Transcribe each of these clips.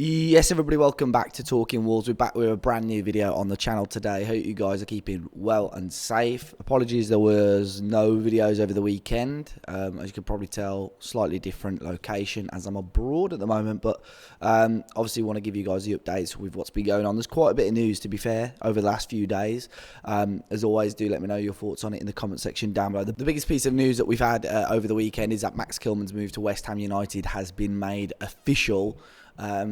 Yes, everybody, welcome back to Talking Wolves. We're back with a brand new video on the channel today. Hope you guys are keeping well and safe. Apologies, there was no videos over the weekend. As you can probably tell, slightly different location as I'm abroad at the moment. But obviously want to give you guys the updates with what's been going on. There's quite a bit of news, to be fair, over the last few days. As always, do let me know your thoughts on it in the comment section down below. The biggest piece of news that we've had over the weekend is that Max Kilman's move to West Ham United has been made official.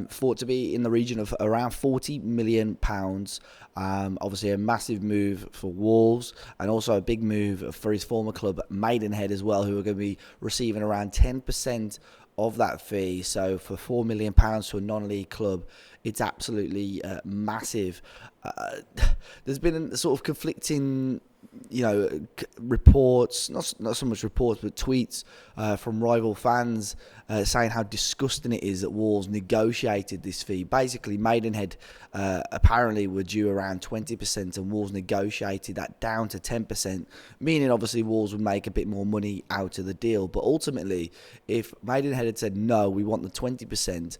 Thought to be in the region of around £40 million. Obviously a massive move for Wolves, and also a big move for his former club Maidenhead as well, who are going to be receiving around 10% of that fee. So for £4 million to a non-league club, it's absolutely massive. There's been sort of conflicting reports, not so much reports, but tweets from rival fans saying how disgusting it is that Wolves negotiated this fee. Basically, Maidenhead apparently were due around 20%, and Wolves negotiated that down to 10%, meaning obviously Wolves would make a bit more money out of the deal. But ultimately, if Maidenhead had said, no, we want the 20%,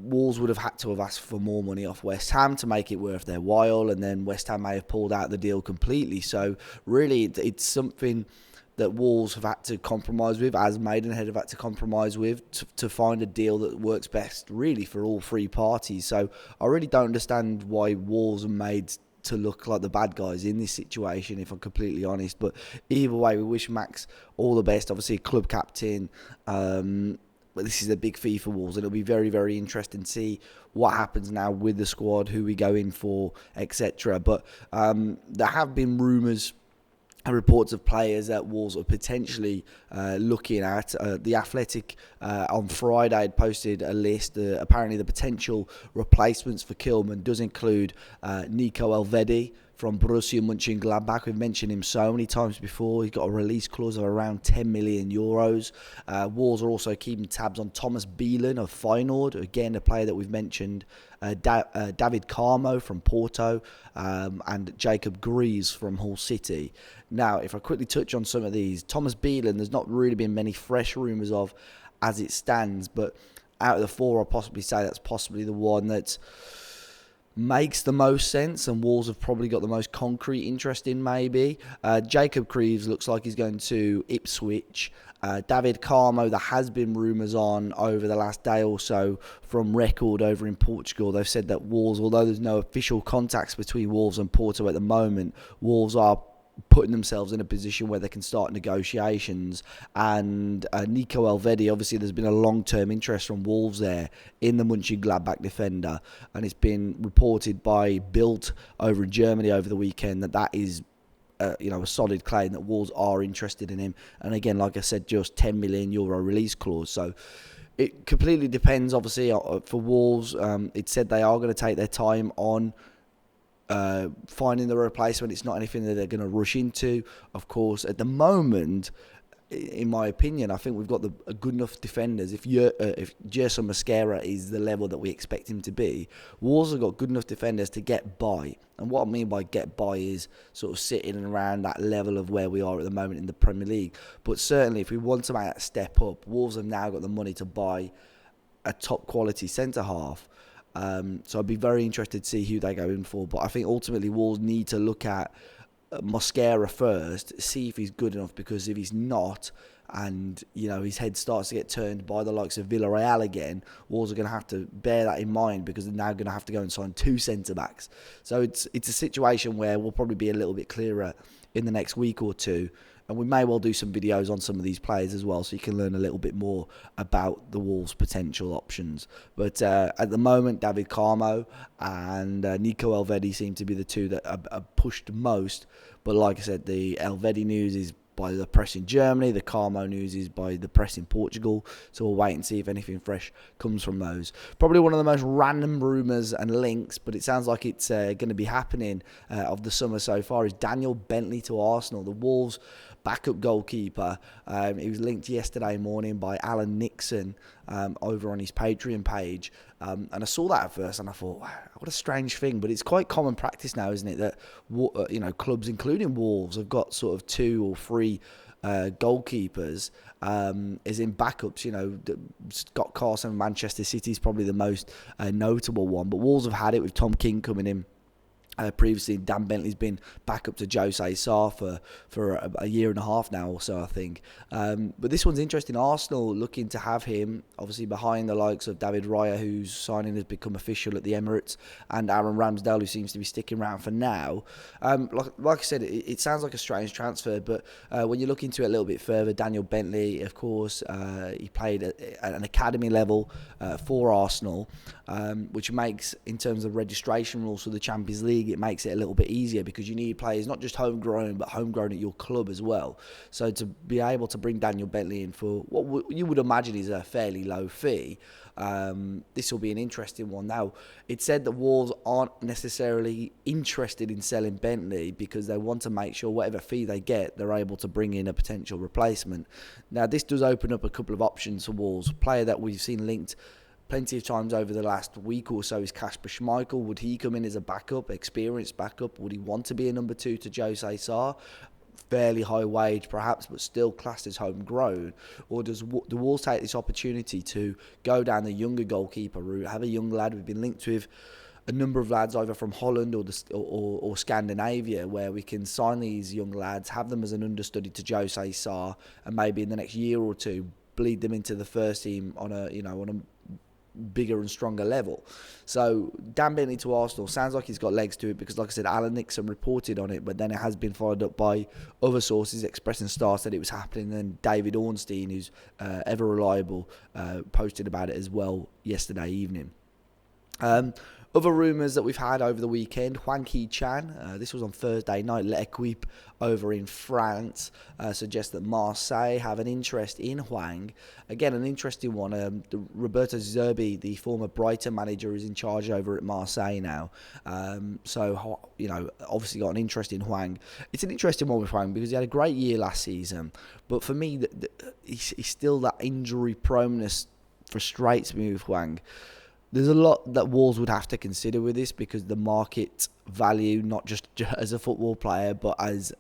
Wolves would have had to have asked for more money off West Ham to make it worth their while, and then West Ham may have pulled out the deal completely. So really, it's something that Wolves have had to compromise with, as Maidenhead have had to compromise with, to find a deal that works best, really, for all three parties. So I really don't understand why Wolves are made to look like the bad guys in this situation, if I'm completely honest. But either way, we wish Max all the best. Obviously, club captain. But this is a big fee for Wolves, and it'll be very, very interesting to see what happens now with the squad, who we go in for, etc. But there have been rumours and reports of players that Wolves are potentially looking at. The Athletic on Friday had posted a list. Apparently the potential replacements for Kilman does include Nico Elvedi from Borussia Mönchengladbach. We've mentioned him so many times before. He's got a release clause of around €10 million. Wolves are also keeping tabs on Thomas Bielan of Feyenoord, again a player that we've mentioned. David Carmo from Porto, and Jacob Greaves from Hull City. Now, if I quickly touch on some of these, Thomas Bielan, there's not really been many fresh rumours of as it stands, but out of the four, I'll possibly say that's possibly the one that makes the most sense, and Wolves have probably got the most concrete interest in, maybe. Jacob Greaves looks like he's going to Ipswich. David Carmo, there has been rumours on over the last day or so from Record over in Portugal. They've said that Wolves, although there's no official contacts between Wolves and Porto at the moment, Wolves are putting themselves in a position where they can start negotiations. And Nico Elvedi, obviously there's been a long-term interest from Wolves there in the Mönchengladbach defender, and it's been reported by Bild over in Germany over the weekend that is a solid claim that Wolves are interested in him. And again, like I said, just €10 million release clause. So it completely depends, obviously, for Wolves. It said they are going to take their time on finding the replacement. It's not anything that they're going to rush into. Of course, at the moment, in my opinion, I think we've got a good enough defenders. If Gerson Mosquera is the level that we expect him to be, Wolves have got good enough defenders to get by. And what I mean by get by is sort of sitting around that level of where we are at the moment in the Premier League. But certainly, if we want to make that step up, Wolves have now got the money to buy a top quality centre half. So I'd be very interested to see who they go in for. But I think ultimately Wolves need to look at Mosquera first, see if he's good enough, because if he's not, and his head starts to get turned by the likes of Villarreal again, Wolves are going to have to bear that in mind, because they're now going to have to go and sign two centre-backs. So it's a situation where we'll probably be a little bit clearer in the next week or two. And we may well do some videos on some of these players as well, so you can learn a little bit more about the Wolves' potential options. But at the moment, David Carmo and Nico Elvedi seem to be the two that are pushed most. But like I said, the Elvedi news is by the press in Germany. The Carmo news is by the press in Portugal. So we'll wait and see if anything fresh comes from those. Probably one of the most random rumours and links, but it sounds like it's going to be happening of the summer so far, is Daniel Bentley to Arsenal. The Wolves' backup goalkeeper. He was linked yesterday morning by Alan Nixon over on his Patreon page. And I saw that at first and I thought, wow, what a strange thing. But it's quite common practice now, isn't it, that clubs, including Wolves, have got sort of 2 or 3 goalkeepers is in backups. Scott Carson of Manchester City is probably the most notable one, but Wolves have had it with Tom King coming in. Previously, Dan Bentley's been back up to Jose Sarr for a year and a half now or so, I think. But this one's interesting. Arsenal looking to have him, obviously behind the likes of David Raya, whose signing has become official at the Emirates, and Aaron Ramsdale, who seems to be sticking around for now. Like I said, it sounds like a strange transfer, but when you look into it a little bit further, Daniel Bentley, of course, he played at an academy level for Arsenal, which makes, in terms of registration rules for the Champions League, it makes it a little bit easier because you need players not just homegrown, but homegrown at your club as well. So to be able to bring Daniel Bentley in for what you would imagine is a fairly low fee, this will be an interesting one. Now, it's said that Wolves aren't necessarily interested in selling Bentley because they want to make sure whatever fee they get, they're able to bring in a potential replacement. Now, this does open up a couple of options for Wolves. A player that we've seen linked plenty of times over the last week or so is Kasper Schmeichel. Would he come in as a backup, experienced backup? Would he want to be a number 2 to Jose Sarr? Fairly high wage perhaps, but still classed as homegrown. Or do Wolves take this opportunity to go down the younger goalkeeper route, have a young lad? We've been linked with a number of lads either from Holland or Scandinavia, where we can sign these young lads, have them as an understudy to Jose Sarr, and maybe in the next year or two bleed them into the first team on a bigger and stronger level. So Dan Bentley to Arsenal sounds like he's got legs to it because, like I said, Alan Nixon reported on it, but then it has been followed up by other sources. Express and Star said it was happening, and David Ornstein, who's ever reliable, posted about it as well yesterday evening. Other rumours that we've had over the weekend, Hwang Hee-Chan, this was on Thursday night, L'Equipe over in France, suggests that Marseille have an interest in Hwang. Again, an interesting one. Roberto Zerbi, the former Brighton manager, is in charge over at Marseille now. So, obviously got an interest in Hwang. It's an interesting one with Hwang because he had a great year last season. But for me, he's still that injury proneness frustrates me with Hwang. There's a lot that Wolves would have to consider with this because the market value, not just as a football player, but as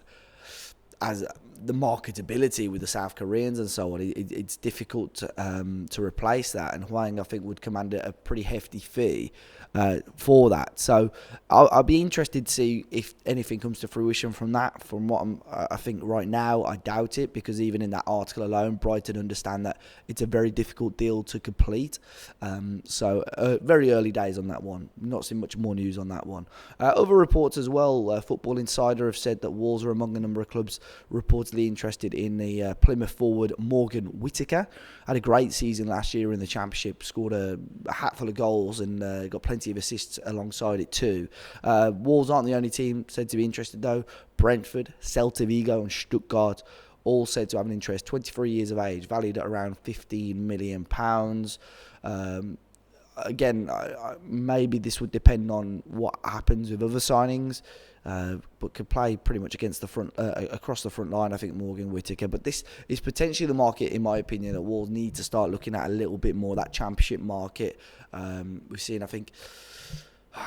the marketability with the South Koreans and so on, it's difficult to replace that. And Hwang, I think, would command a pretty hefty fee for that. So I'll be interested to see if anything comes to fruition from that. From what I think right now, I doubt it, because even in that article alone, Brighton understand that it's a very difficult deal to complete. So very early days on that one. Not seeing much more news on that one. Other reports as well. Football Insider have said that Wolves are among a number of clubs reportedly interested in the Plymouth forward Morgan Whitaker. Had a great season last year in the Championship, scored a hatful of goals and got plenty of assists alongside it too. Wolves aren't the only team said to be interested though. Brentford, Celta Vigo and Stuttgart all said to have an interest. 23 years of age, valued at around £15 million. Again, maybe this would depend on what happens with other signings, but could play pretty much against the front, across the front line, I think, Morgan Whitaker. But this is potentially the market, in my opinion, that Wolves need to start looking at a little bit more, that Championship market. We've seen, I think,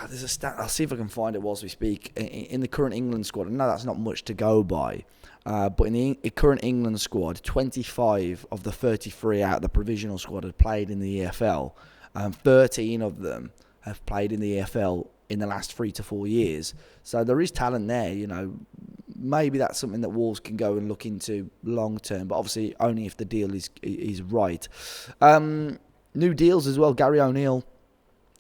there's a stat, I'll see if I can find it whilst we speak, in the current England squad. I know that's not much to go by, but in the current England squad, 25 of the 33 out of the provisional squad had played in the EFL. 13 of them have played in the EFL in the last 3 to 4 years. So there is talent there, Maybe that's something that Wolves can go and look into long term, but obviously only if the deal is right. New deals as well. Gary O'Neill.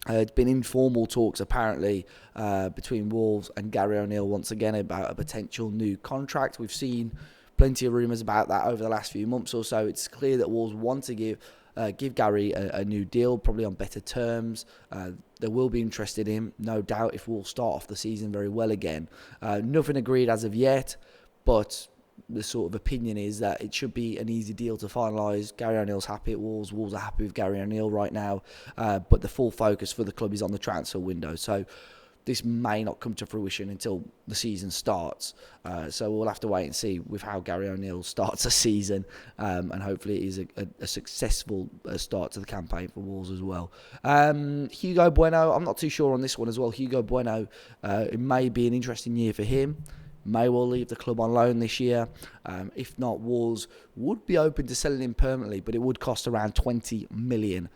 It's been informal talks apparently between Wolves and Gary O'Neill once again about a potential new contract. We've seen plenty of rumours about that over the last few months or so. It's clear that Wolves want to give Gary a new deal, probably on better terms. They will be interested in him, no doubt, if Wolves start off the season very well again. Nothing agreed as of yet, but the sort of opinion is that it should be an easy deal to finalise. Gary O'Neill's happy at Wolves. Wolves are happy with Gary O'Neill right now, but the full focus for the club is on the transfer window. So this may not come to fruition until the season starts. So we'll have to wait and see with how Gary O'Neill starts a season, and hopefully it is a successful start to the campaign for Wolves as well. Hugo Bueno, I'm not too sure on this one as well. Hugo Bueno, it may be an interesting year for him. may well leave the club on loan this year. If not, Wolves would be open to selling him permanently, but it would cost around £20 million.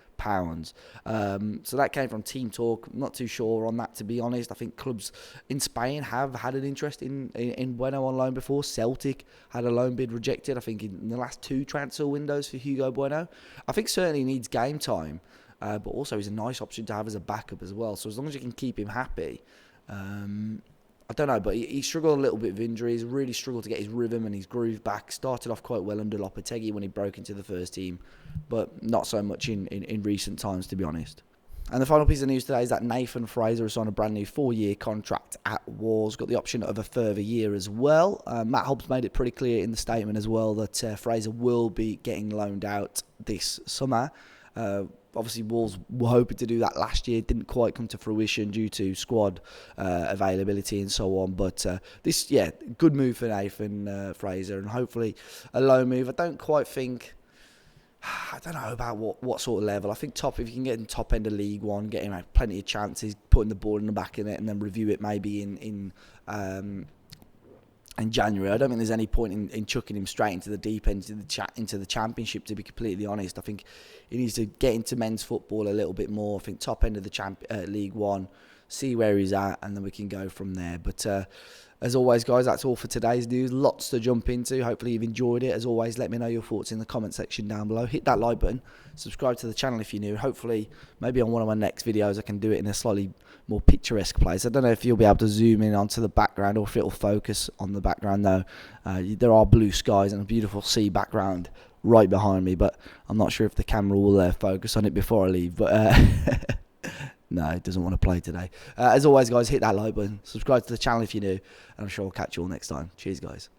So that came from Team Talk. I'm not too sure on that, to be honest. I think clubs in Spain have had an interest in Bueno on loan before. Celtic had a loan bid rejected, I think, in the last 2 transfer windows for Hugo Bueno. I think certainly needs game time, but also he's a nice option to have as a backup as well. So as long as you can keep him happy, I don't know, but he struggled a little bit with injuries, really struggled to get his rhythm and his groove back. Started off quite well under Lopetegui when he broke into the first team, but not so much in recent times, to be honest. And the final piece of news today is that Nathan Fraser has signed a brand new 4-year contract at Wolves, got the option of a further year as well. Matt Hobbs made it pretty clear in the statement as well that Fraser will be getting loaned out this summer. Obviously, Wolves were hoping to do that last year. Didn't quite come to fruition due to squad availability and so on. But good move for Nathan Fraser, and hopefully a loan move. I don't know about what sort of level. I think if you can get in top end of League One, get him plenty of chances, putting the ball in the back of it, and then review it maybe in January. I don't think there's any point in chucking him straight into the deep end, into the Championship, to be completely honest. I think he needs to get into men's football a little bit more. I think top end of the League One, see where he's at, and then we can go from there. But as always, guys, that's all for today's news. Lots to jump into. Hopefully you've enjoyed it. As always, let me know your thoughts in the comment section down below. Hit that like button. Subscribe to the channel if you're new. Hopefully, maybe on one of my next videos, I can do it in a slightly more picturesque place. I don't know if you'll be able to zoom in onto the background or if it'll focus on the background, though. There are blue skies and a beautiful sea background right behind me, but I'm not sure if the camera will focus on it before I leave. But no, it doesn't want to play today. As always, guys, hit that like button. Subscribe to the channel if you're new, and I'm sure I'll catch you all next time. Cheers, guys.